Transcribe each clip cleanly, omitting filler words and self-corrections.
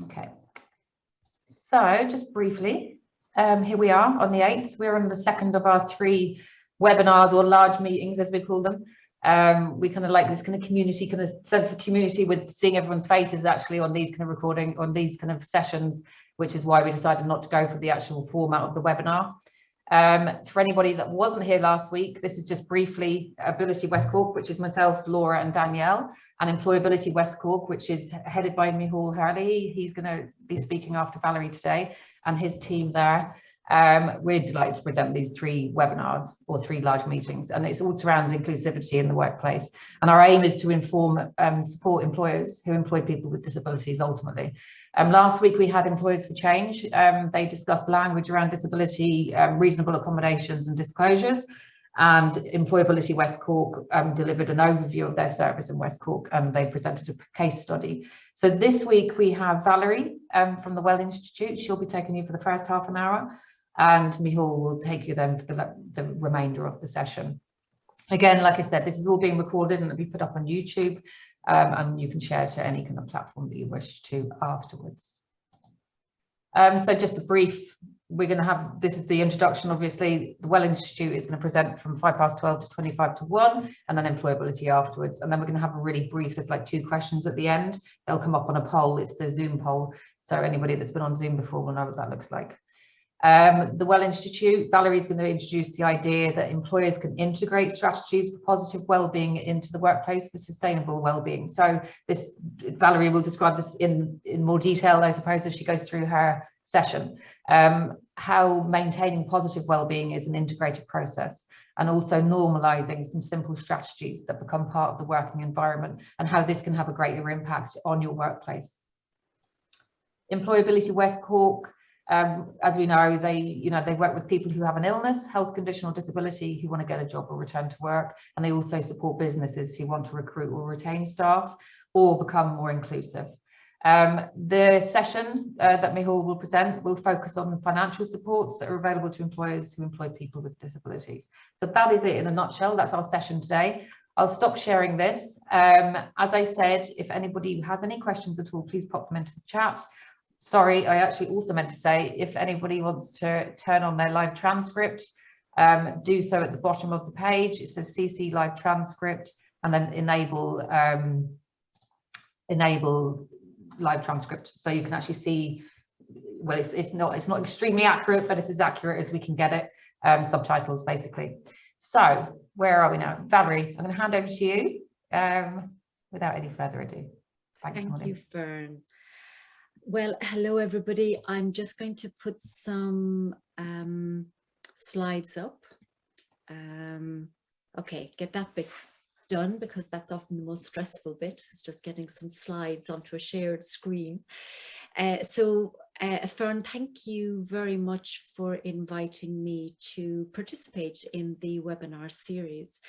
Okay, so just briefly, here we are on the 8th. We're on the second of our 3 webinars, or large meetings as we call them. We kind of like this kind of community, kind of sense of community with seeing everyone's faces actually on these kind of recording, on these kind of sessions, which is why we decided not to go for the actual format of the webinar. For anybody that wasn't here last week, this is just briefly Ability West Cork, which is myself, Laura and Danielle, and EmployAbility West Cork, which is headed by Mihal Hurley. He's going to be speaking after Valerie today and his team there. We're delighted to present these 3 webinars, or 3 large meetings, and it's all surrounds inclusivity in the workplace. And our aim is to inform, support employers who employ people with disabilities ultimately. Last week we had Employers for Change. They discussed language around disability, reasonable accommodations and disclosures. And EmployAbility West Cork delivered an overview of their service in West Cork, and they presented a case study. So this week we have Valerie from the Well Institute. She'll be taking you for the first half an hour, and Mihal will take you then for the remainder of the session. Again, like I said, this is all being recorded and it'll be put up on YouTube, and you can share to any kind of platform that you wish to afterwards. So just a brief, we're going to have, this is the introduction. Obviously the Well Institute is going to present from 12:05 to 1:25 to 1, and then employability afterwards, and then we're going to have a really brief, there's like 2 questions at the end. They'll come up on a poll. It's the Zoom poll, so anybody that's been on Zoom before will know what that looks like. The Well Institute, Valerie's going to introduce the idea that employers can integrate strategies for positive well-being into the workplace for sustainable well-being. So this, Valerie will describe this in more detail, I suppose, as she goes through her session, how maintaining positive well-being is an integrated process, and also normalizing some simple strategies that become part of the working environment, and how this can have a greater impact on your workplace. EmployAbility West Cork, as we know, they work with people who have an illness, health condition or disability, who want to get a job or return to work, and they also support businesses who want to recruit or retain staff or become more inclusive. The session that Mihal will present will focus on financial supports that are available to employers who employ people with disabilities. So that is it in a nutshell. That's our session today. I'll stop sharing this. As I said, if anybody has any questions at all, please pop them into the chat. Sorry, I actually also meant to say, if anybody wants to turn on their live transcript, do so at the bottom of the page. It says CC live transcript, and then enable live transcript, so you can actually see. Well, it's not extremely accurate, but it's as accurate as we can get it. Subtitles basically. So where are we now? Valerie, I'm going to hand over to you without any further ado. Thank you, Fern. Well, hello everybody. I'm just going to put some slides up. Okay, get that bit done, because that's often the most stressful bit, is just getting some slides onto a shared screen. Fern, thank you very much for inviting me to participate in the webinar series.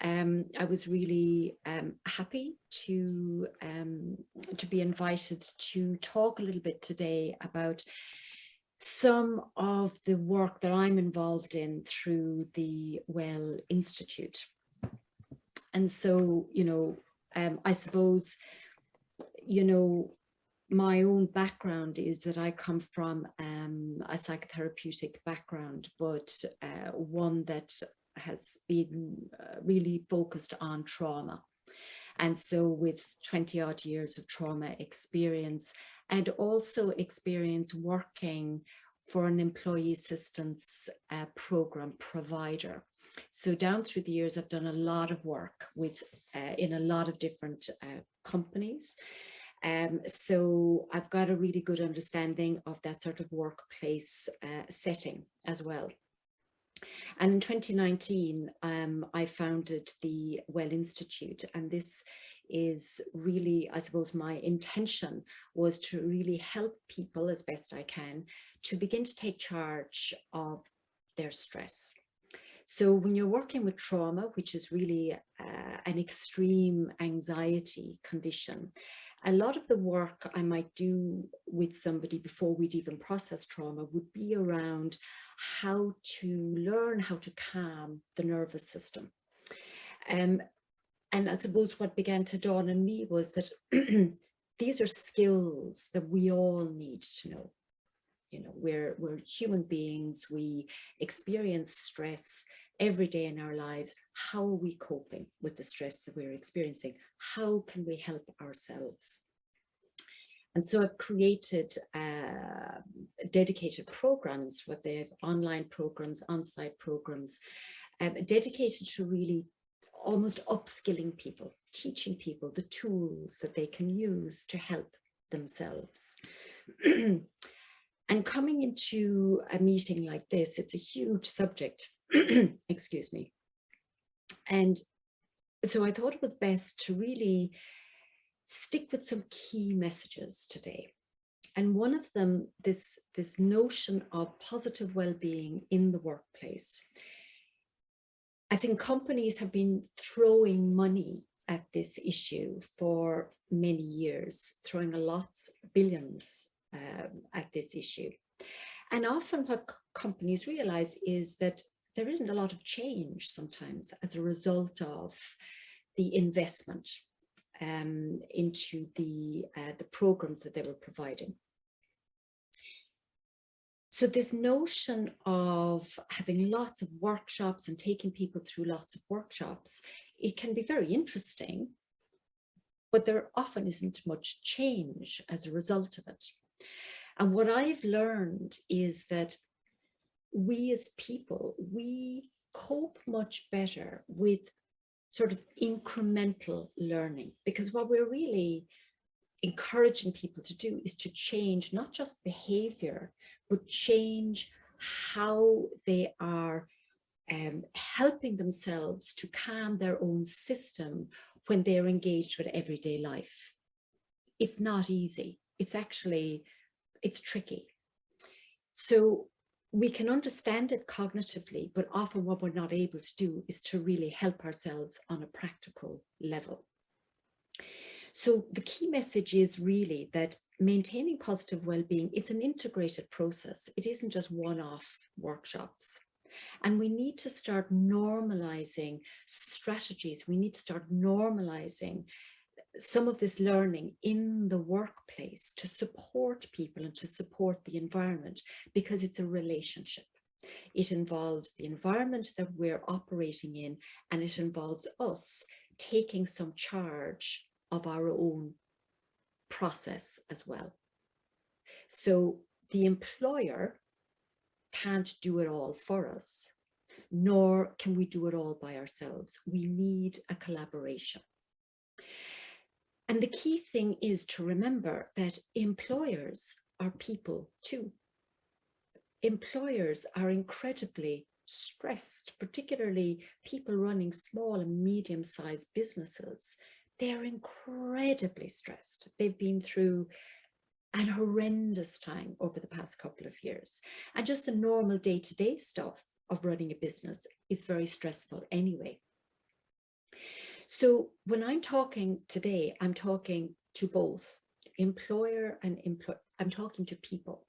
I was really happy to be invited to talk a little bit today about some of the work that I'm involved in through the Well Institute. And so, I suppose, my own background is that I come from a psychotherapeutic background, but one that has been really focused on trauma. And so with 20 odd years of trauma experience, and also experience working for an employee assistance program provider. So down through the years, I've done a lot of work with in a lot of different companies. So I've got a really good understanding of that sort of workplace setting as well. And in 2019, I founded the Well Institute, and this is really, I suppose, my intention was to really help people as best I can to begin to take charge of their stress. So when you're working with trauma, which is really an extreme anxiety condition, a lot of the work I might do with somebody before we'd even process trauma would be around how to learn how to calm the nervous system. And I suppose what began to dawn on me was that these are skills that we all need to know. You know, we're human beings. We experience stress every day in our lives. How are we coping with the stress that we're experiencing? How can we help ourselves? And so I've created dedicated programs, where they have online programs, on-site programs, dedicated to really almost upskilling people, teaching people the tools that they can use to help themselves. And coming into a meeting like this, it's a huge subject, excuse me. And so I thought it was best to really stick with some key messages today. And one of them, this notion of positive well-being in the workplace. I think companies have been throwing money at this issue for many years, throwing lots, billions at this issue. And often what companies realize is that there isn't a lot of change sometimes as a result of the investment into the programs that they were providing. So this notion of having lots of workshops and taking people through lots of workshops, it can be very interesting, but there often isn't much change as a result of it. And what I've learned is that we as people, we cope much better with sort of incremental learning, because what we're really encouraging people to do is to change not just behavior, but change how they are helping themselves to calm their own system when they're engaged with everyday life. It's not easy. It's tricky. So we can understand it cognitively, but often what we're not able to do is to really help ourselves on a practical level. So the key message is really that maintaining positive well-being is an integrated process. It isn't just one-off workshops. And we need to start normalizing strategies. We need to start normalizing some of this learning in the workplace to support people and to support the environment, because it's a relationship. It involves the environment that we're operating in, and it involves us taking some charge of our own process as well. So the employer can't do it all for us, nor can we do it all by ourselves. We need a collaboration. And the key thing is to remember that employers are people too. Employers are incredibly stressed, particularly people running small and medium-sized businesses. They're incredibly stressed. They've been through an horrendous time over the past couple of years. And just the normal day-to-day stuff of running a business is very stressful anyway. So when I'm talking today, I'm talking to both employer and employee. I'm talking to people.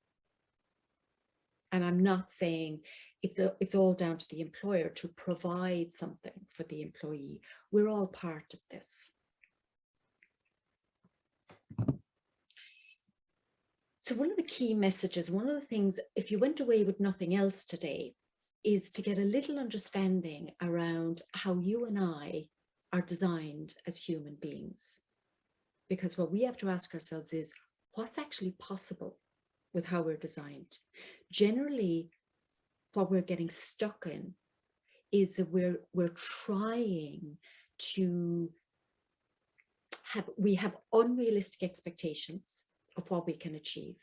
And I'm not saying it's all down to the employer to provide something for the employee. We're all part of this. So one of the key messages, one of the things, if you went away with nothing else today, is to get a little understanding around how you and I are designed as human beings. Because what we have to ask ourselves is, what's actually possible with how we're designed? Generally, what we're getting stuck in is that we're trying to we have unrealistic expectations of what we can achieve,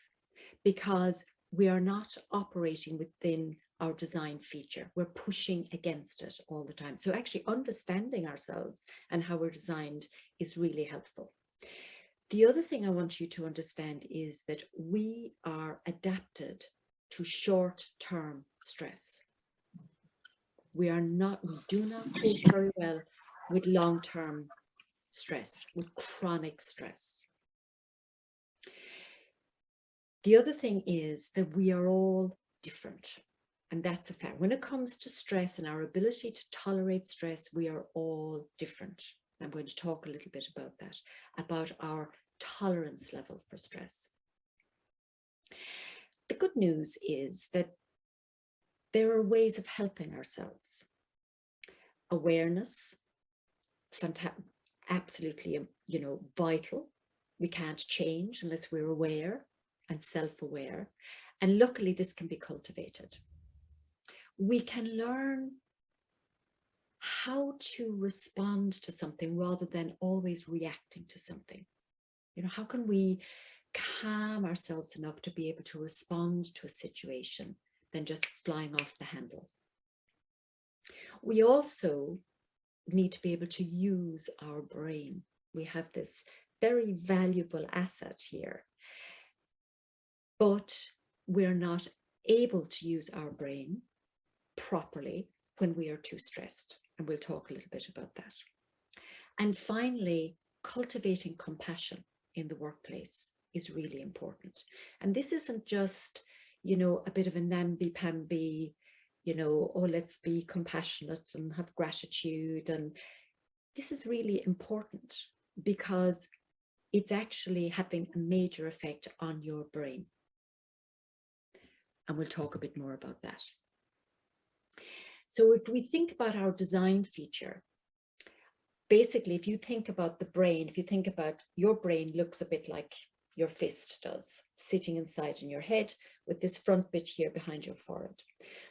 because we are not operating within our design feature. We're pushing against it all the time. So actually understanding ourselves and how we're designed is really helpful. The other thing I want you to understand is that we are adapted to short-term stress. We do not cope very well with long-term stress, with chronic stress. The other thing is that we are all different, and that's a fact. When it comes to stress and our ability to tolerate stress, we are all different. I'm going to talk a little bit about that, about our tolerance level for stress. The good news is that there are ways of helping ourselves. Awareness, absolutely, vital. We can't change unless we're aware and self-aware. And luckily, this can be cultivated. We can learn how to respond to something rather than always reacting to something. How can we calm ourselves enough to be able to respond to a situation than just flying off the handle? We also need to be able to use our brain. We have this very valuable asset here, but we're not able to use our brain properly when we are too stressed. And we'll talk a little bit about that. And finally, cultivating compassion in the workplace is really important. And this isn't just, a bit of a namby-pamby, oh, let's be compassionate and have gratitude. And this is really important because it's actually having a major effect on your brain. And we'll talk a bit more about that. So if we think about our design feature, basically, if you think about the brain, if you think about your brain looks a bit like your fist does, sitting inside in your head with this front bit here behind your forehead.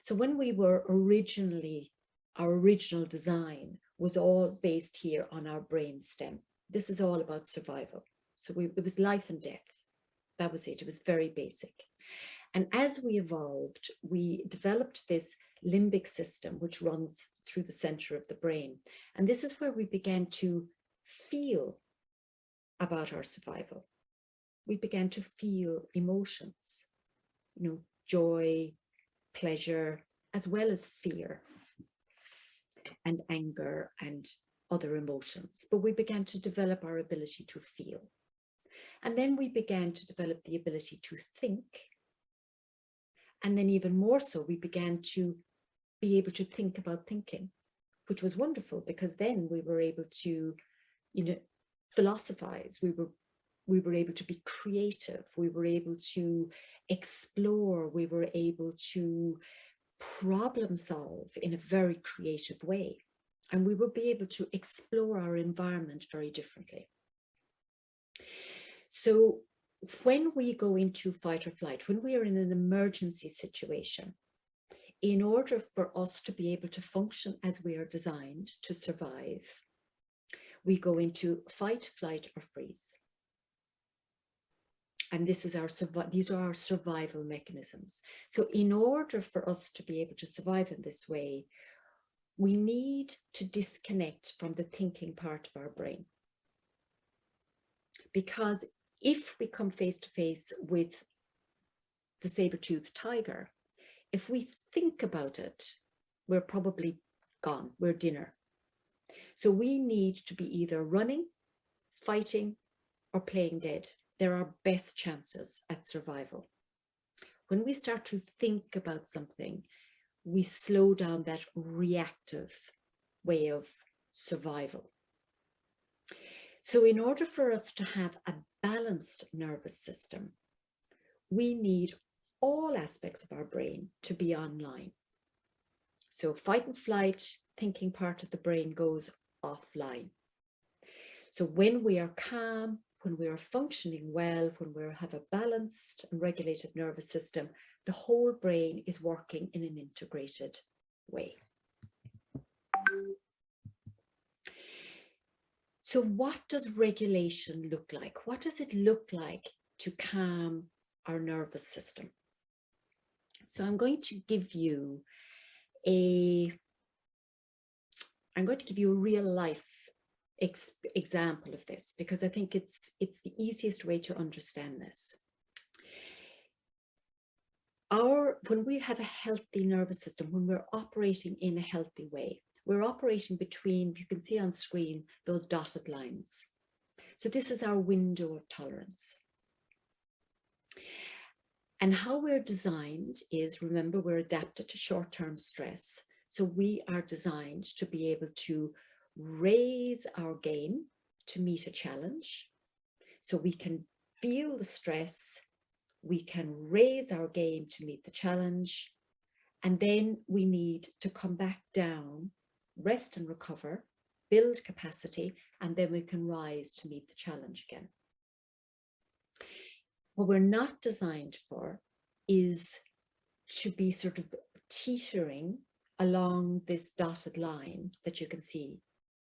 So when we were originally, our original design was all based here on our brain stem. This is all about survival. So it was life and death. That was it. It was very basic. And as we evolved, we developed this limbic system, which runs through the center of the brain. And this is where we began to feel about our survival. We began to feel emotions, joy, pleasure, as well as fear and anger and other emotions. But we began to develop our ability to feel. And then we began to develop the ability to think. And then even more so, we began to be able to think about thinking, which was wonderful because then we were able to, philosophize. We were able to be creative. We were able to explore. We were able to problem solve in a very creative way. And we would be able to explore our environment very differently. So when we go into fight or flight, when we are in an emergency situation, in order for us to be able to function as we are designed to survive, we go into fight, flight, or freeze. And these are our survival mechanisms. So in order for us to be able to survive in this way, we need to disconnect from the thinking part of our brain. Because if we come face to face with the saber-toothed tiger, if we think about it, we're probably gone, we're dinner. So we need to be either running, fighting, or playing dead. They're our best chances at survival. When we start to think about something, we slow down that reactive way of survival. So in order for us to have a balanced nervous system, we need all aspects of our brain to be online. So fight and flight, thinking part of the brain goes offline. So when we are calm, when we are functioning well, when we have a balanced and regulated nervous system, the whole brain is working in an integrated way. So what does regulation look like? What does it look like to calm our nervous system? So I'm going to give you a real life example of this, because I think it's the easiest way to understand this. When we have a healthy nervous system, when we're operating in a healthy way, we're operating between, you can see on screen, those dotted lines. So this is our window of tolerance. And how we're designed is, remember, we're adapted to short-term stress. So we are designed to be able to raise our game to meet a challenge, So we can feel the stress, we can raise our game to meet the challenge, and then we need to come back down, rest and recover, build capacity, and then we can rise to meet the challenge again. What we're not designed for is to be sort of teetering along this dotted line that you can see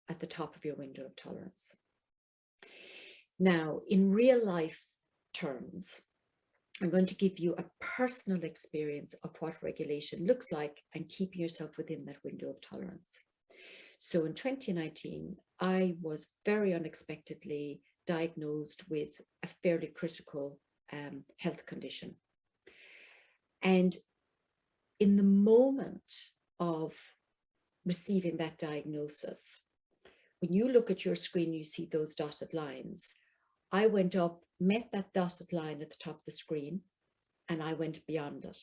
at the top of your window of tolerance. Now, in real life terms, I'm going to give you a personal experience of what regulation looks like and keeping yourself within that window of tolerance. So in 2019, I was very unexpectedly diagnosed with a fairly critical health condition. And in the moment of receiving that diagnosis, when you look at your screen, you see those dotted lines. I went up, met that dotted line at the top of the screen, and I went beyond it.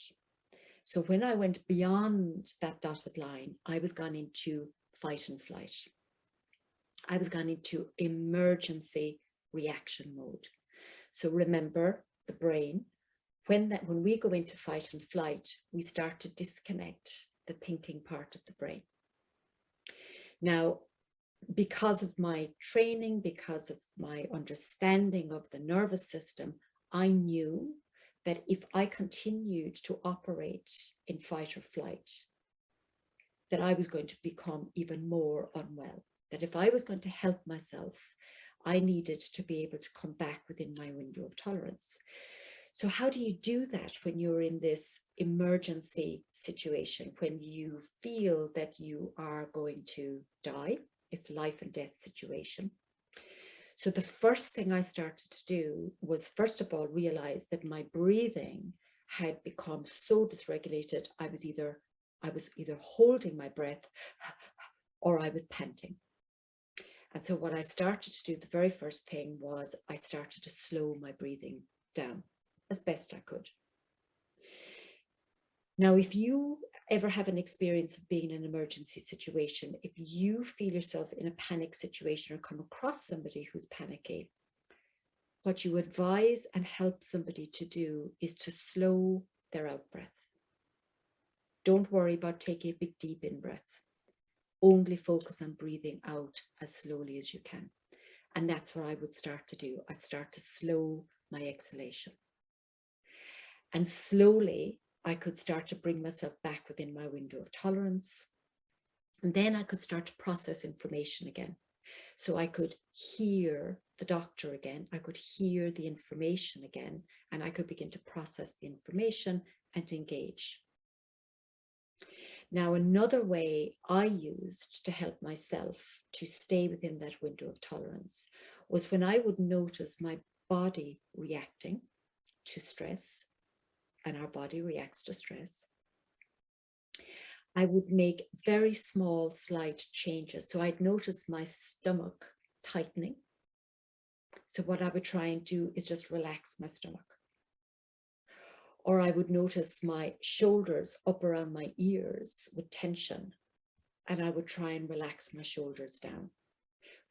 So when I went beyond that dotted line, I was gone into fight and flight. I was gone into emergency reaction mode. So remember the brain, when we go into fight and flight, we start to disconnect the thinking part of the brain. Now, because of my training, because of my understanding of the nervous system, I knew that if I continued to operate in fight or flight, that I was going to become even more unwell. That if I was going to help myself, I needed to be able to come back within my window of tolerance. So how do you do that when you're in this emergency situation, when you feel that you are going to die? It's a life and death situation. So the first thing I started to do was, first of all, realize that my breathing had become so dysregulated. I was either holding my breath or I was panting. And so what I started to do, the very first thing was I started to slow my breathing down as best I could. Now, if you ever have an experience of being in an emergency situation, if you feel yourself in a panic situation or come across somebody who's panicky, what you advise and help somebody to do is to slow their out breath. Don't worry about taking a big deep in breath. Only focus on breathing out as slowly as you can. And that's what I would start to do. I'd start to slow my exhalation. And slowly, I could start to bring myself back within my window of tolerance. And then I could start to process information again. So I could hear the doctor again. I could hear the information again, and I could begin to process the information and engage. Now, another way I used to help myself to stay within that window of tolerance was when I would notice my body reacting to stress, and our body reacts to stress, I would make very small, slight changes. So I'd notice my stomach tightening. So what I would try and do is just relax my stomach. Or I would notice my shoulders up around my ears with tension, and I would try and relax my shoulders down.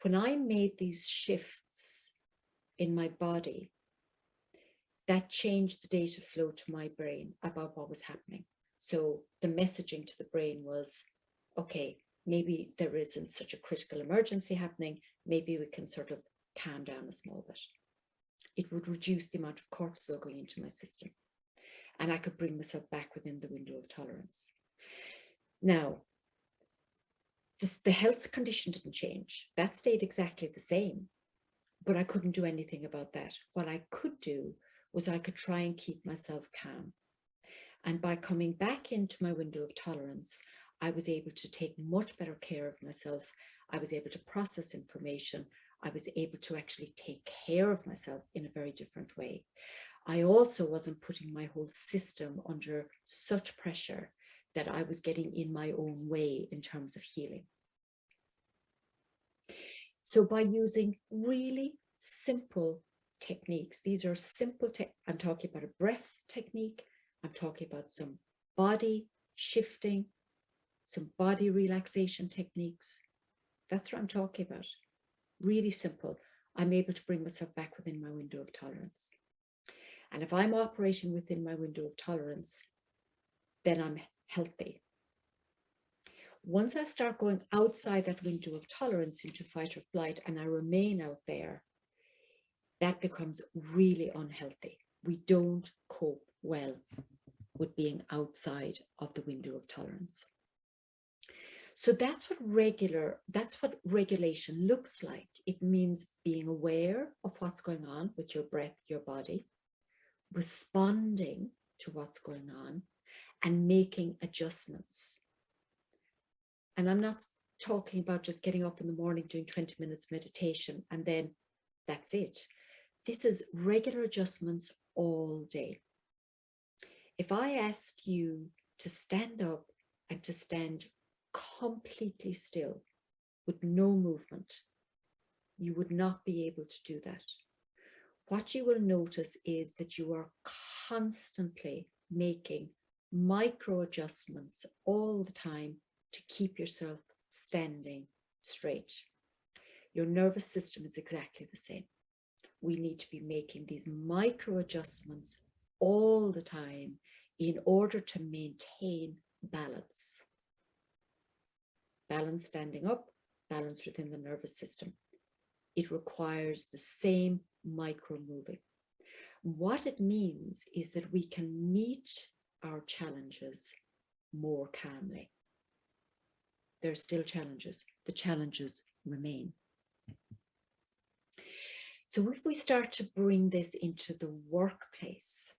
When I made these shifts in my body, that changed the data flow to my brain about what was happening. So the messaging to the brain was, okay, maybe there isn't such a critical emergency happening. Maybe we can sort of calm down a small bit. It would reduce the amount of cortisol going into my system. And I could bring myself back within the window of tolerance. Now, the health condition didn't change. That stayed exactly the same, but I couldn't do anything about that. What I could do was I could try and keep myself calm. And by coming back into my window of tolerance, I was able to take much better care of myself. I was able to process information. I was able to actually take care of myself in a very different way. I also wasn't putting my whole system under such pressure that I was getting in my own way in terms of healing. So by using really simple techniques, these are simple, I'm talking about a breath technique, I'm talking about some body shifting, some body relaxation techniques. That's what I'm talking about. Really simple. I'm able to bring myself back within my window of tolerance. And if I'm operating within my window of tolerance, then I'm healthy. Once I start going outside that window of tolerance into fight or flight, and I remain out there, that becomes really unhealthy. We don't cope well with being outside of the window of tolerance. So that's what regulation looks like. It means being aware of what's going on with your breath, your body, responding to what's going on, and making adjustments. And I'm not talking about just getting up in the morning, doing 20 minutes meditation, and then that's it. This is regular adjustments all day. If I asked you to stand up and to stand completely still with no movement, you would not be able to do that. What you will notice is that you are constantly making micro adjustments all the time to keep yourself standing straight. Your nervous system is exactly the same. We need to be making these micro adjustments all the time in order to maintain balance. Balance standing up, balance within the nervous system. It requires the same micro moving. What it means is that we can meet our challenges more calmly. There are still challenges. The challenges remain. So if we start to bring this into the workplace,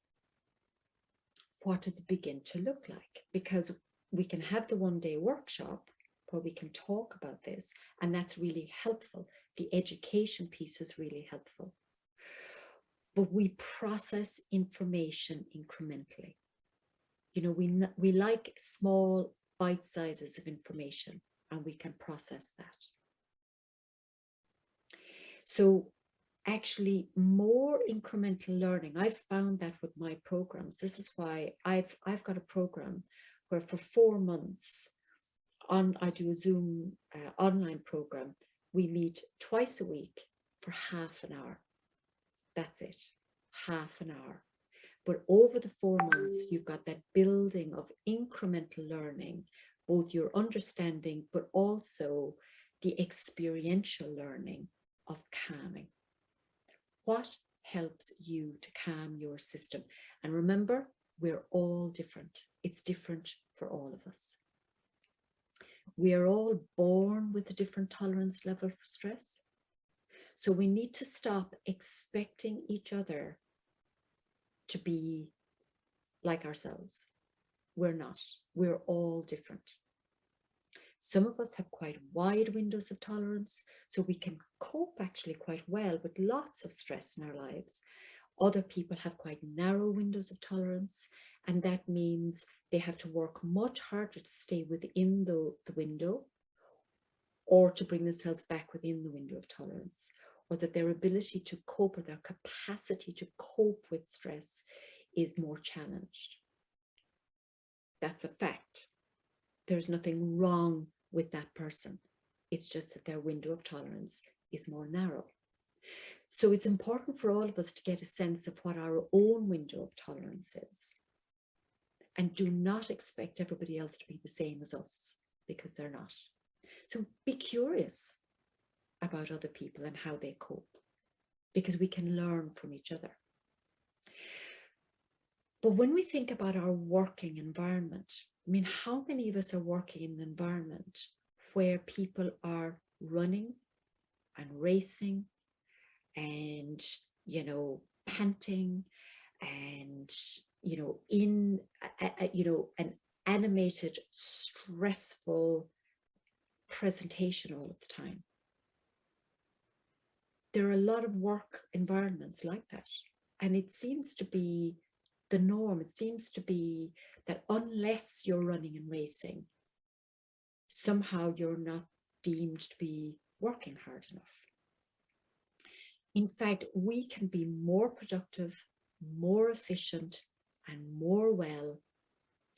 what does it begin to look like? Because we can have the one-day workshop where we can talk about this, and that's really helpful. The education piece is really helpful. But we process information incrementally. You know, we like small bite sizes of information, and we can process that. So actually more incremental learning, I've found that with my programs. This is why I've got a program where for 4 months I do a Zoom online program. We meet twice a week for half an hour. That's it, half an hour. But over the 4 months, you've got that building of incremental learning, both your understanding, but also the experiential learning of calming. What helps you to calm your system? And remember, we're all different. It's different for all of us. We are all born with a different tolerance level for stress. So we need to stop expecting each other to be like ourselves. We're not. We're all different. Some of us have quite wide windows of tolerance, so we can cope actually quite well with lots of stress in our lives. Other people have quite narrow windows of tolerance, and that means they have to work much harder to stay within the window, or to bring themselves back within the window of tolerance, or that their ability to cope, or their capacity to cope with stress is more challenged. That's a fact. There's nothing wrong with that person. It's just that their window of tolerance is more narrow. So it's important for all of us to get a sense of what our own window of tolerance is. And do not expect everybody else to be the same as us, because they're not. So be curious about other people and how they cope, because we can learn from each other. But when we think about our working environment, I mean, how many of us are working in an environment where people are running and racing and, you know, panting and, you know, in, an animated, stressful presentation all of the time? There are a lot of work environments like that. And it seems to be the norm. It seems to be that unless you're running and racing, somehow you're not deemed to be working hard enough. In fact, we can be more productive, more efficient, and more well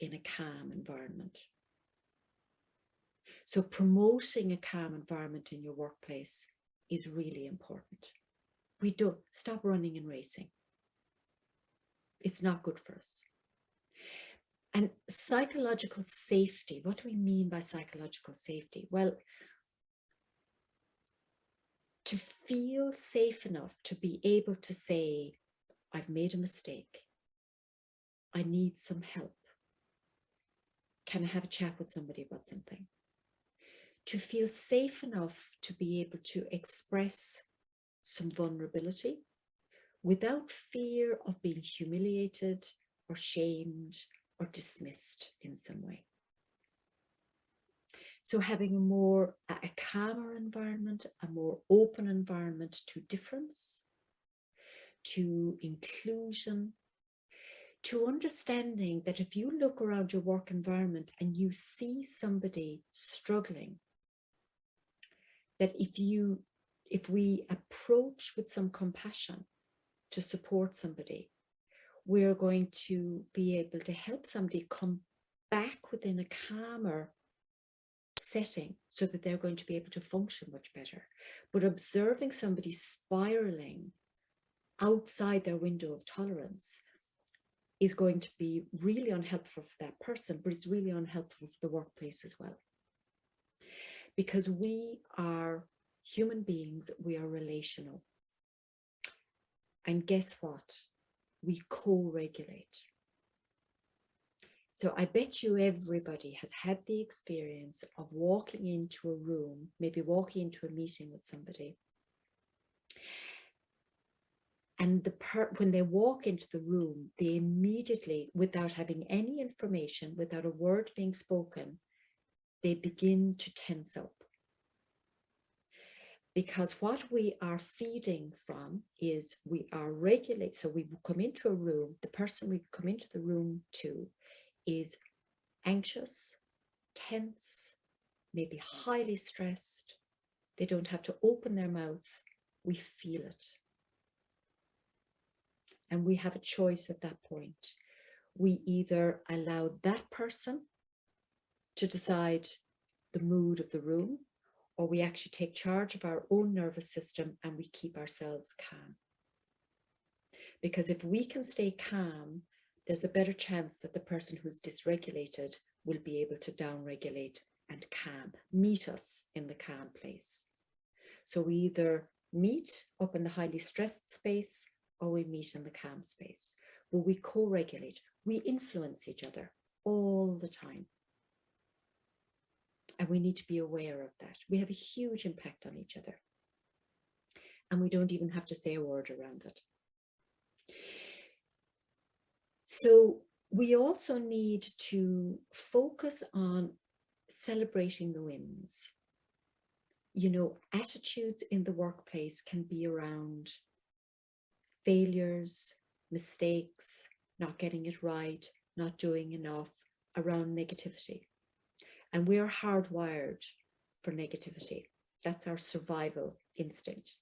in a calm environment. So promoting a calm environment in your workplace is really important. we don't stop running and racing. It's not good for us. And psychological safety, what do we mean by psychological safety? Well, to feel safe enough to be able to say, I've made a mistake. I need some help. Can I have a chat with somebody about something? To feel safe enough to be able to express some vulnerability without fear of being humiliated or shamed or dismissed in some way. So having a calmer environment, a more open environment to difference, to inclusion, to understanding that if you look around your work environment and you see somebody struggling, that if we approach with some compassion to support somebody, we're going to be able to help somebody come back within a calmer setting so that they're going to be able to function much better. But observing somebody spiraling outside their window of tolerance is going to be really unhelpful for that person, but it's really unhelpful for the workplace as well. Because we are human beings, we are relational. And guess what? We co-regulate. So I bet you everybody has had the experience of walking into a room, maybe walking into a meeting with somebody. And when they walk into the room, they immediately, without having any information, without a word being spoken, they begin to tense up. Because what we are feeding from is we are regulated. So we come into a room, the person we come into the room to is anxious, tense, maybe highly stressed. They don't have to open their mouth. We feel it. And we have a choice at that point. We either allow that person to decide the mood of the room, or we actually take charge of our own nervous system and we keep ourselves calm. Because if we can stay calm, there's a better chance that the person who's dysregulated will be able to downregulate and calm, meet us in the calm place. So we either meet up in the highly stressed space or we meet in the calm space. But we co-regulate, we influence each other all the time. And we need to be aware of that. We have a huge impact on each other. And we don't even have to say a word around it. So we also need to focus on celebrating the wins. You know, attitudes in the workplace can be around failures, mistakes, not getting it right, not doing enough, around negativity. And we are hardwired for negativity. That's our survival instinct.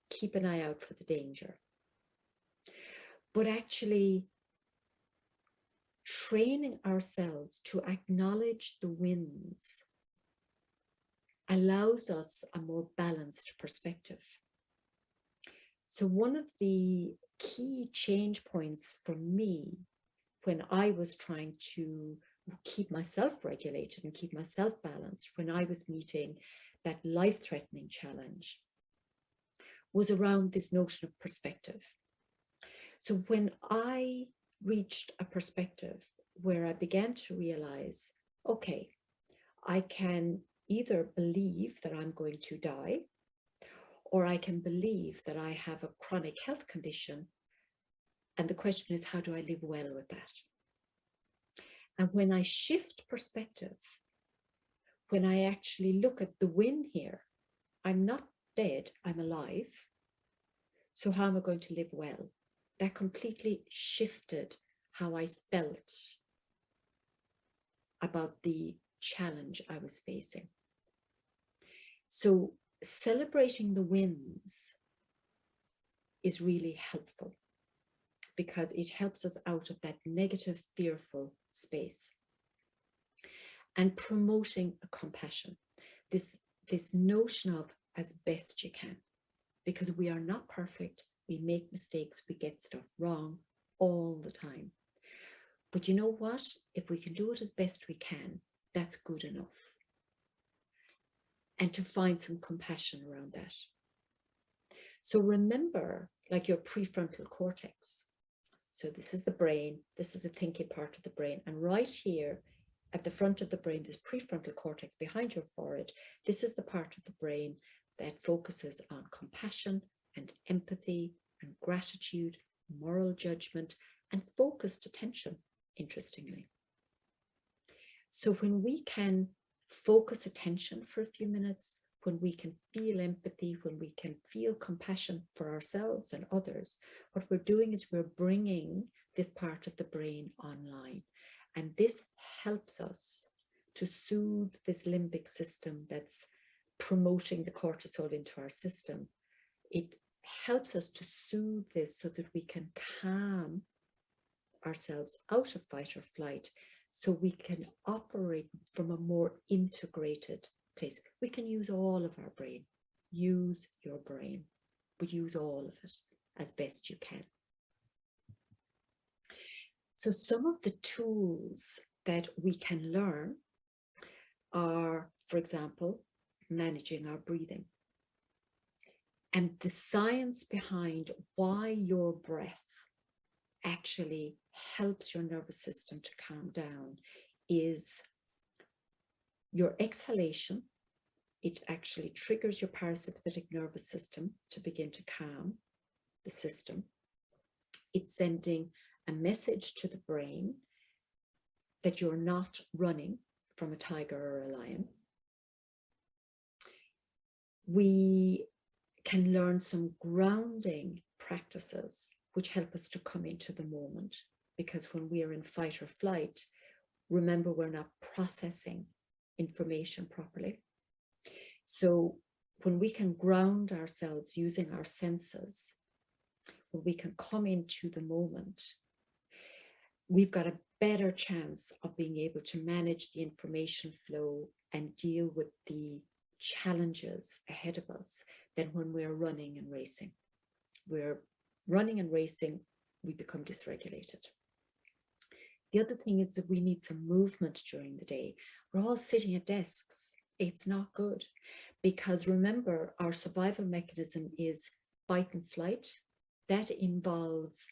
Keep an eye out for the danger. But actually, training ourselves to acknowledge the wins allows us a more balanced perspective. So one of the key change points for me when I was trying to keep myself regulated and keep myself balanced, when I was meeting that life-threatening challenge, was around this notion of perspective. So when I reached a perspective where I began to realize, okay, I can either believe that I'm going to die, or I can believe that I have a chronic health condition. And the question is, how do I live well with that? And when I shift perspective, when I actually look at the win here, I'm not dead, I'm alive. So how am I going to live well? That completely shifted how I felt about the challenge I was facing. So celebrating the wins is really helpful because it helps us out of that negative, fearful space. And promoting a compassion, this notion of as best you can. because we are not perfect. We make mistakes, we get stuff wrong all the time. But you know what? If we can do it as best we can, that's good enough. And to find some compassion around that. So remember, like your prefrontal cortex. So this is the brain, this is the thinking part of the brain. And right here at the front of the brain, this prefrontal cortex behind your forehead, this is the part of the brain that focuses on compassion and empathy and gratitude, moral judgment, and focused attention, interestingly. So when we can focus attention for a few minutes, when we can feel empathy, when we can feel compassion for ourselves and others, what we're doing is we're bringing this part of the brain online. And this helps us to soothe this limbic system that's promoting the cortisol into our system. It helps us to soothe this so that we can calm ourselves out of fight or flight, so we can operate from a more integrated place. We can use all of our brain. Use your brain, but use all of it as best you can. So some of the tools that we can learn are, for example, managing our breathing. And the science behind why your breath actually helps your nervous system to calm down is your exhalation. It actually triggers your parasympathetic nervous system to begin to calm the system. It's sending a message to the brain that you're not running from a tiger or a lion. We can learn some grounding practices which help us to come into the moment, because when we are in fight or flight, remember, we're not processing information properly. So when we can ground ourselves using our senses, when we can come into the moment, we've got a better chance of being able to manage the information flow and deal with the challenges ahead of us than when we're running and racing. We're running and racing, we become dysregulated. The other thing is that we need some movement during the day. We're all sitting at desks. It's not good, because remember, our survival mechanism is fight and flight. That involves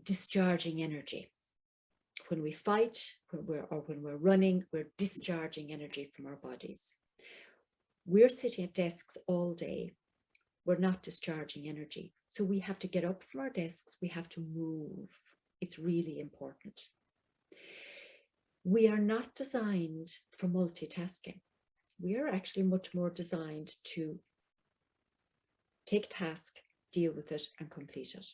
discharging energy. When we fight, when we're running, we're discharging energy from our bodies. We're sitting at desks all day. We're not discharging energy. So we have to get up from our desks. We have to move. It's really important. We are not designed for multitasking. We are actually much more designed to take a task, deal with it, and complete it.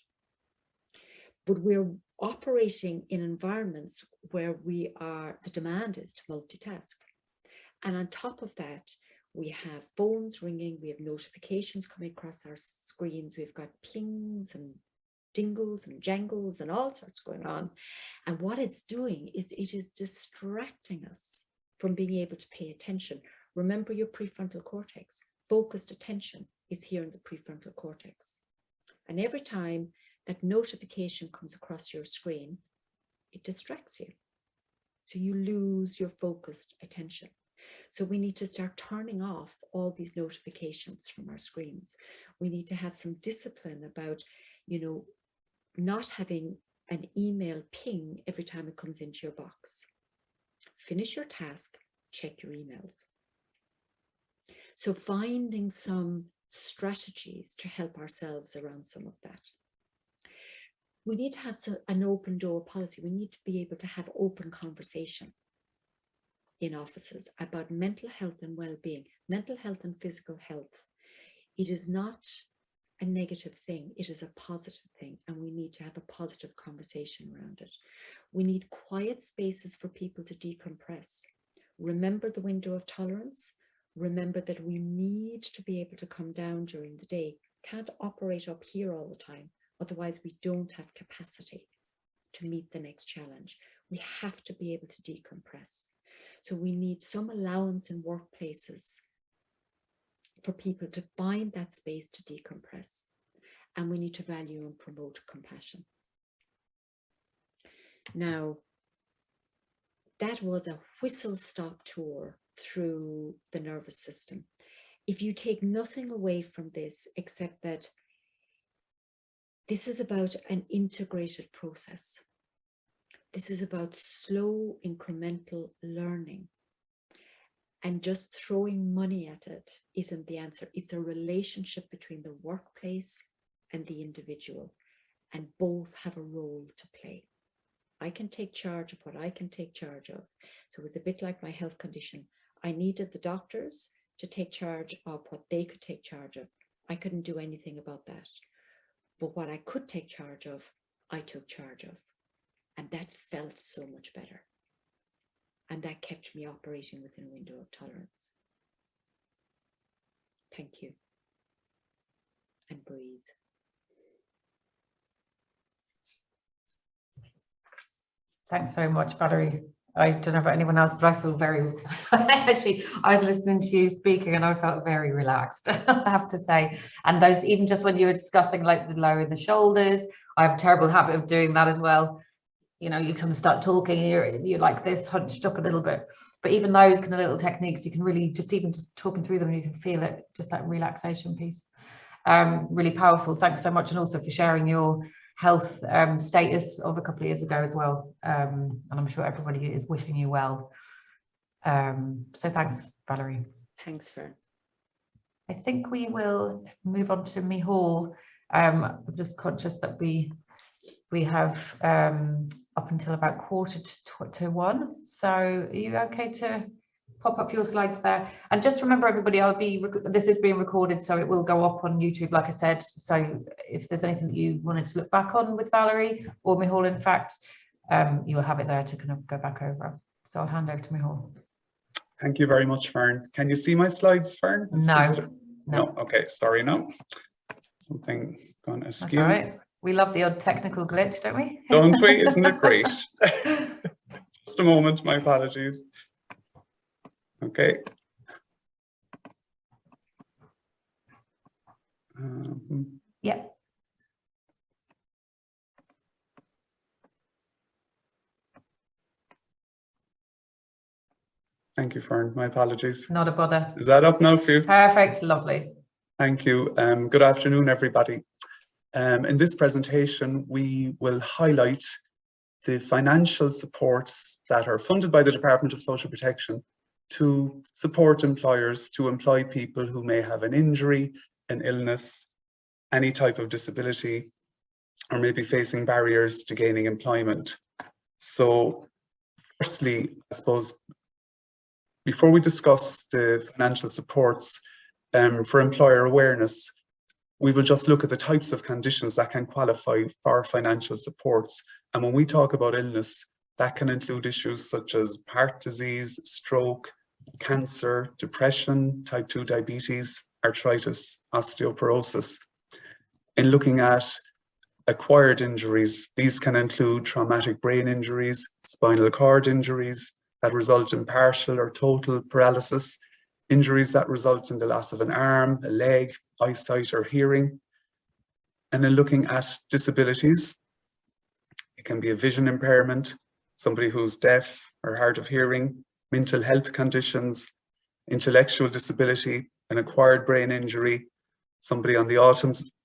But we're operating in environments where the demand is to multitask. And on top of that, we have phones ringing, we have notifications coming across our screens, we've got pings and dingles and jangles and all sorts going on. And what it's doing is it is distracting us from being able to pay attention. Remember your prefrontal cortex. Focused attention is here in the prefrontal cortex. And every time that notification comes across your screen, it distracts you. So you lose your focused attention. So we need to start turning off all these notifications from our screens. We need to have some discipline about, not having an email ping every time it comes into your box. Finish your task, check your emails. So finding some strategies to help ourselves around some of that. We need to have an open door policy. We need to be able to have open conversation in offices about mental health and well-being, mental health and physical health. It is not a negative thing, it is a positive thing, and we need to have a positive conversation around it. We need quiet spaces for people to decompress. Remember the window of tolerance. Remember that we need to be able to come down during the day. Can't operate up here all the time, otherwise we don't have capacity to meet the next challenge. We have to be able to decompress. So we need some allowance in workplaces for people to find that space to decompress. And we need to value and promote compassion. Now, that was a whistle-stop tour through the nervous system. If you take nothing away from this, except that this is about an integrated process. This is about slow, incremental learning. And just throwing money at it isn't the answer. It's a relationship between the workplace and the individual, and both have a role to play. I can take charge of what I can take charge of. So it was a bit like my health condition. I needed the doctors to take charge of what they could take charge of. I couldn't do anything about that. But what I could take charge of, I took charge of. And that felt so much better. And that kept me operating within a window of tolerance. Thank you. And breathe. Thanks so much, Valerie. I don't know about anyone else, but I feel very, actually, I was listening to you speaking and I felt very relaxed, I have to say. And those, even just when you were discussing like the lowering the shoulders, I have a terrible habit of doing that as well. You know, you kind of start talking, you're like this, hunched up a little bit. But even those kind of little techniques, you can really even just talking through them, you can feel it, just that relaxation piece. Really powerful. Thanks so much. And also for sharing your health status of a couple of years ago as well. And I'm sure everybody is wishing you well. So thanks, Valerie. Thanks, Fern. I think we will move on to Mihal. I'm just conscious that we have up until about 1:45. So are you okay to pop up your slides there? And just remember, everybody, this is being recorded, so it will go up on YouTube, like I said. So if there's anything that you wanted to look back on with Valerie or Mihal, in fact, you will have it there to kind of go back over. So I'll hand over to Mihal. Thank you very much, Fern. Can you see my slides, Fern? No. Okay, sorry, no. Something gone askew. That's all right. We love the odd technical glitch, don't we? Don't we? Isn't it great? Just a moment, my apologies. Okay. Yeah. Thank you, Fern. My apologies. Not a bother. Is that up now for you? Perfect. Lovely. Thank you. Good afternoon, everybody. In this presentation, we will highlight the financial supports that are funded by the Department of Social Protection to support employers to employ people who may have an injury, an illness, any type of disability, or may be facing barriers to gaining employment. So firstly, I suppose, before we discuss the financial supports for employer awareness, we will just look at the types of conditions that can qualify for financial supports. And when we talk about illness, that can include issues such as heart disease, stroke, cancer, depression, type 2 diabetes, arthritis, osteoporosis. In looking at acquired injuries, these can include traumatic brain injuries, spinal cord injuries that result in partial or total paralysis, injuries that result in the loss of an arm, a leg, eyesight or hearing. And in looking at disabilities, it can be a vision impairment, somebody who's deaf or hard of hearing, mental health conditions, intellectual disability, an acquired brain injury, somebody on the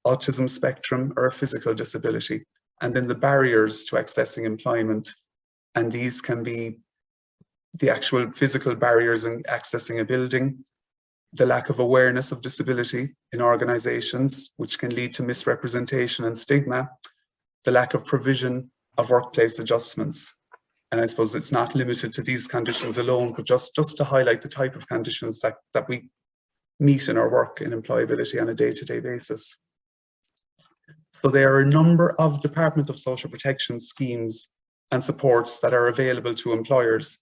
autism spectrum, or a physical disability. And then the barriers to accessing employment. And these can be the actual physical barriers in accessing a building, the lack of awareness of disability in organizations, which can lead to misrepresentation and stigma, the lack of provision of workplace adjustments. And I suppose it's not limited to these conditions alone, but just to highlight the type of conditions that we meet in our work in employability on a day-to-day basis. So there are a number of Department of Social Protection schemes and supports that are available to employers.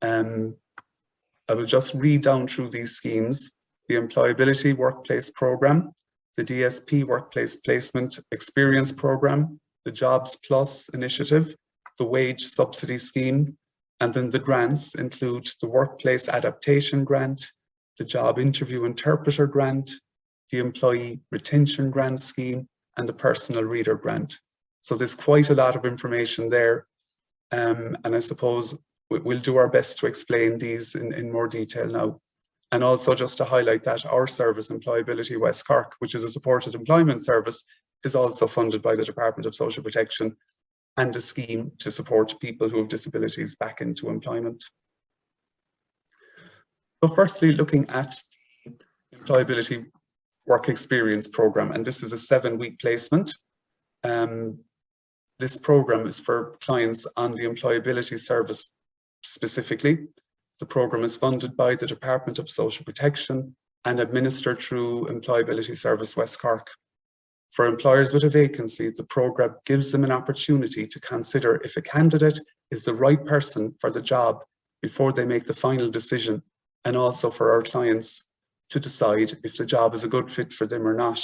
I will just read down through these schemes: the Employability Workplace Programme, the DSP Workplace Placement Experience Programme, the Jobs Plus Initiative, the Wage Subsidy Scheme, and then the grants include the Workplace Adaptation Grant, the Job Interview Interpreter Grant, the Employee Retention Grant Scheme, and the Personal Reader Grant. So there's quite a lot of information there. And I suppose we'll do our best to explain these in more detail now. And also just to highlight that our service, EmployAbility West Cork, which is a supported employment service, is also funded by the Department of Social Protection and a scheme to support people who have disabilities back into employment. So firstly, looking at the Employability Work Experience Programme, and this is a 7-week placement. This programme is for clients on the employability service specifically. The programme is funded by the Department of Social Protection and administered through Employability Service West Cork. For employers with a vacancy, the programme gives them an opportunity to consider if a candidate is the right person for the job before they make the final decision, and also for our clients to decide if the job is a good fit for them or not.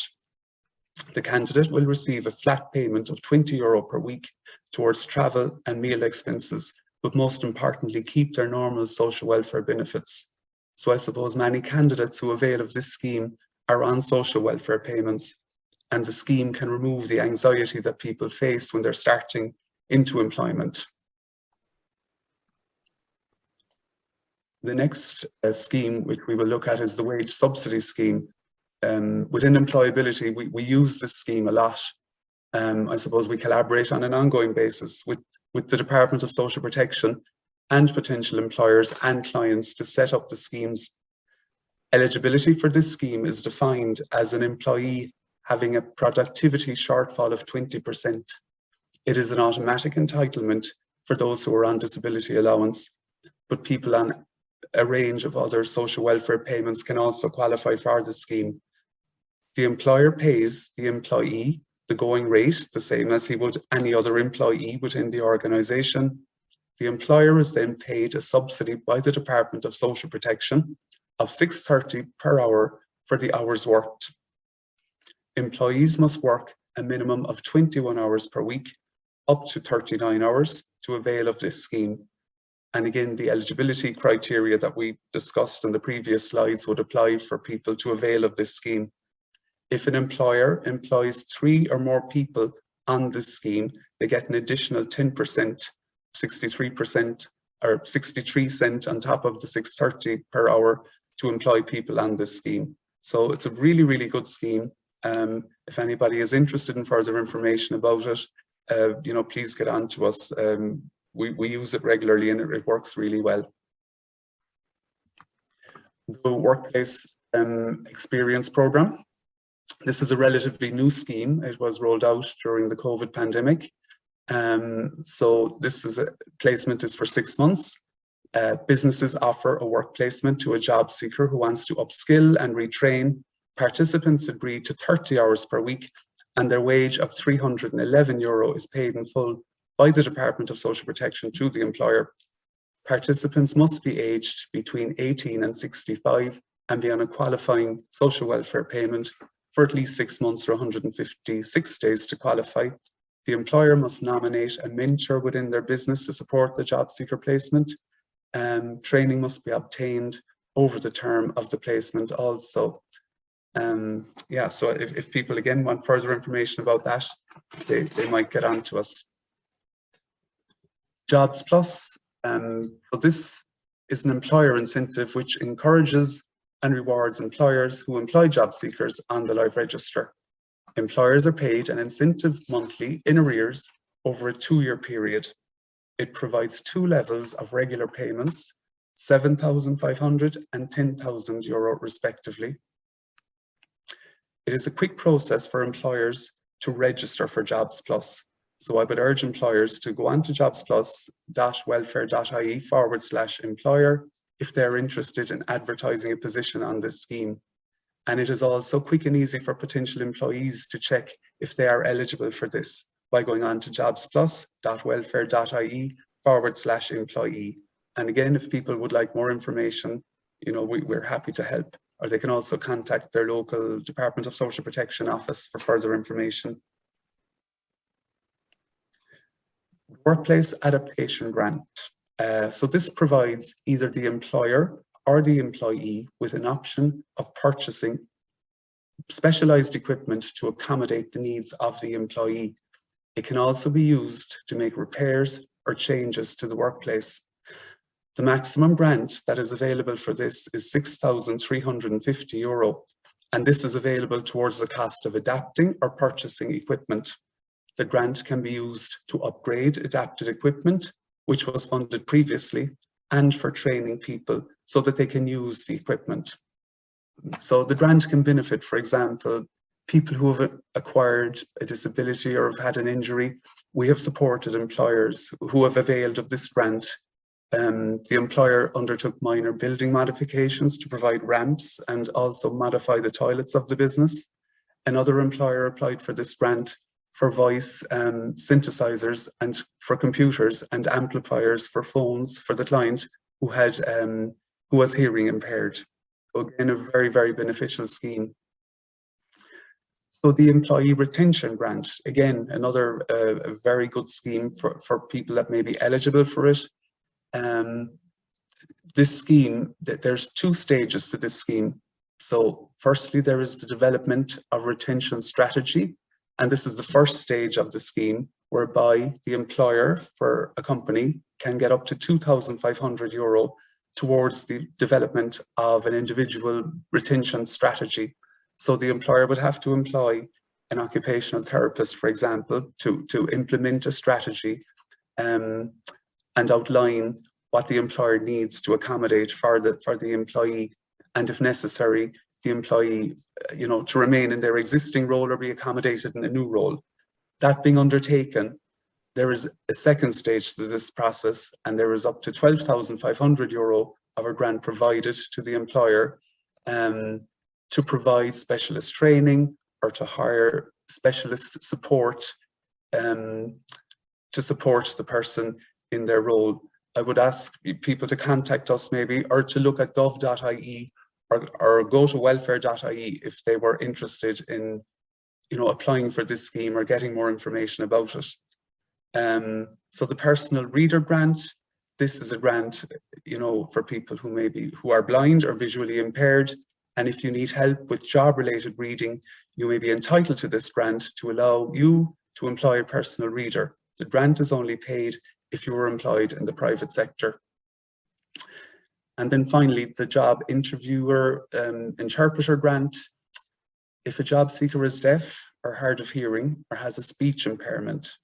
The candidate will receive a flat payment of €20 per week towards travel and meal expenses, but most importantly, keep their normal social welfare benefits. So I suppose many candidates who avail of this scheme are on social welfare payments, and the scheme can remove the anxiety that people face when they're starting into employment. The next scheme which we will look at is the wage subsidy scheme. Within employability, we use this scheme a lot. I suppose we collaborate on an ongoing basis with the Department of Social Protection and potential employers and clients to set up the schemes. Eligibility for this scheme is defined as an employee having a productivity shortfall of 20%. It is an automatic entitlement for those who are on disability allowance, but people on a range of other social welfare payments can also qualify for the scheme. The employer pays the employee the going rate, the same as he would any other employee within the organisation. The employer is then paid a subsidy by the Department of Social Protection of $6.30 per hour for the hours worked. Employees must work a minimum of 21 hours per week, up to 39 hours, to avail of this scheme. And again, the eligibility criteria that we discussed in the previous slides would apply for people to avail of this scheme. If an employer employs 3 or more people on this scheme, they get an additional 10%, 63% or 63 cents on top of the $6.30 per hour to employ people on this scheme. So it's a really, really good scheme. If anybody is interested in further information about it, please get on to us. We use it regularly and it works really well. The Workplace Experience Programme. This is a relatively new scheme. It was rolled out during the COVID pandemic. So this is a placement is for 6 months. Businesses offer a work placement to a job seeker who wants to upskill and retrain. Participants agree to 30 hours per week, and their wage of €311 is paid in full by the Department of Social Protection to the employer. Participants must be aged between 18 and 65 and be on a qualifying social welfare payment for at least 6 months or 156 days to qualify. The employer must nominate a mentor within their business to support the job seeker placement. Training must be obtained over the term of the placement also. So if people again want further information about that, they might get on to us. Jobs Plus, so this is an employer incentive which encourages and rewards employers who employ job seekers on the live register. Employers are paid an incentive monthly in arrears over a 2-year period. It provides 2 levels of regular payments, €7,500 and €10,000 respectively. It is a quick process for employers to register for Jobs Plus. So I would urge employers to go on to jobsplus.welfare.ie/employer if they're interested in advertising a position on this scheme. And it is also quick and easy for potential employees to check if they are eligible for this by going on to jobsplus.welfare.ie/employee. And again, if people would like more information, we're happy to help, or they can also contact their local Department of Social Protection office for further information. Workplace Adaptation Grant. So this provides either the employer or the employee with an option of purchasing specialised equipment to accommodate the needs of the employee. It can also be used to make repairs or changes to the workplace. The maximum grant that is available for this is €6,350, and this is available towards the cost of adapting or purchasing equipment. The grant can be used to upgrade adapted equipment, which was funded previously, and for training people so that they can use the equipment. So the grant can benefit, for example, people who have acquired a disability or have had an injury. We have supported employers who have availed of this grant. The employer undertook minor building modifications to provide ramps and also modify the toilets of the business. Another employer applied for this grant for voice synthesizers and for computers and amplifiers for phones for the client who was hearing impaired. So again, a very, very beneficial scheme. So the Employee Retention Grant, again, another a very good scheme for people that may be eligible for it. This scheme, there's two stages to this scheme. So firstly, there is the development of retention strategy. And this is the first stage of the scheme, whereby the employer for a company can get up to €2,500 towards the development of an individual retention strategy. So the employer would have to employ an occupational therapist, for example, to implement a strategy and outline what the employer needs to accommodate for the employee, and if necessary, the employee, to remain in their existing role or be accommodated in a new role. That being undertaken, there is a second stage to this process, and there is up to €12,500 of a grant provided to the employer to provide specialist training or to hire specialist support to support the person in their role. I would ask people to contact us maybe, or to look at gov.ie or go to welfare.ie if they were interested in applying for this scheme or getting more information about it. So the Personal Reader Grant, this is a grant for people who are blind or visually impaired, and if you need help with job-related reading, you may be entitled to this grant to allow you to employ a personal reader. The grant is only paid if you are employed in the private sector. And then finally, the Job Interviewer Interpreter Grant. If a job seeker is deaf or hard of hearing or has a speech impairment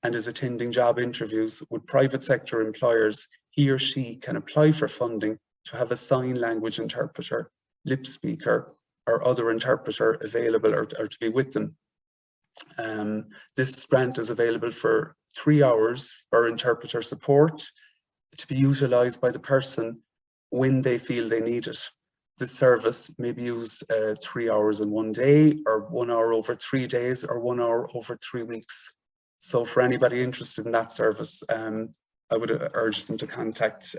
and is attending job interviews with private sector employers, he or she can apply for funding to have a sign language interpreter, lip speaker, or other interpreter available or to be with them. This grant is available for 3 hours for interpreter support to be utilised by the person when they feel they need it. This service may be used 3 hours in one day, or 1 hour over 3 days, or 1 hour over 3 weeks. So for anybody interested in that service, I would urge them to contact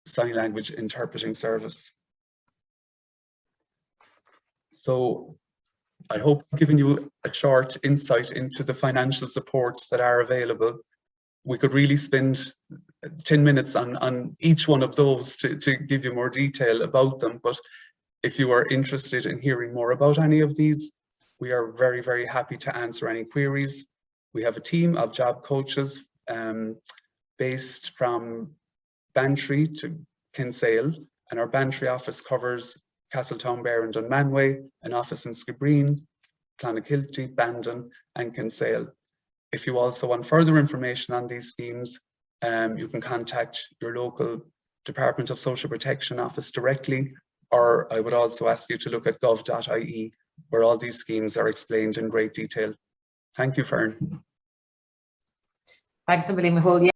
Sign Language Interpreting Service. So I hope I've given you a short insight into the financial supports that are available. We could really spend 10 minutes on each one of those to give you more detail about them. But if you are interested in hearing more about any of these, we are very, very happy to answer any queries. We have a team of job coaches based from Bantry to Kinsale, and our Bantry office covers Castletown, Bear and Dunmanway, an office in Skibbereen, Clonakilty, Bandon and Kinsale. If you also want further information on these schemes, you can contact your local Department of Social Protection office directly, or I would also ask you to look at gov.ie, where all these schemes are explained in great detail. Thank you, Fern. Thanks a million, Mehul.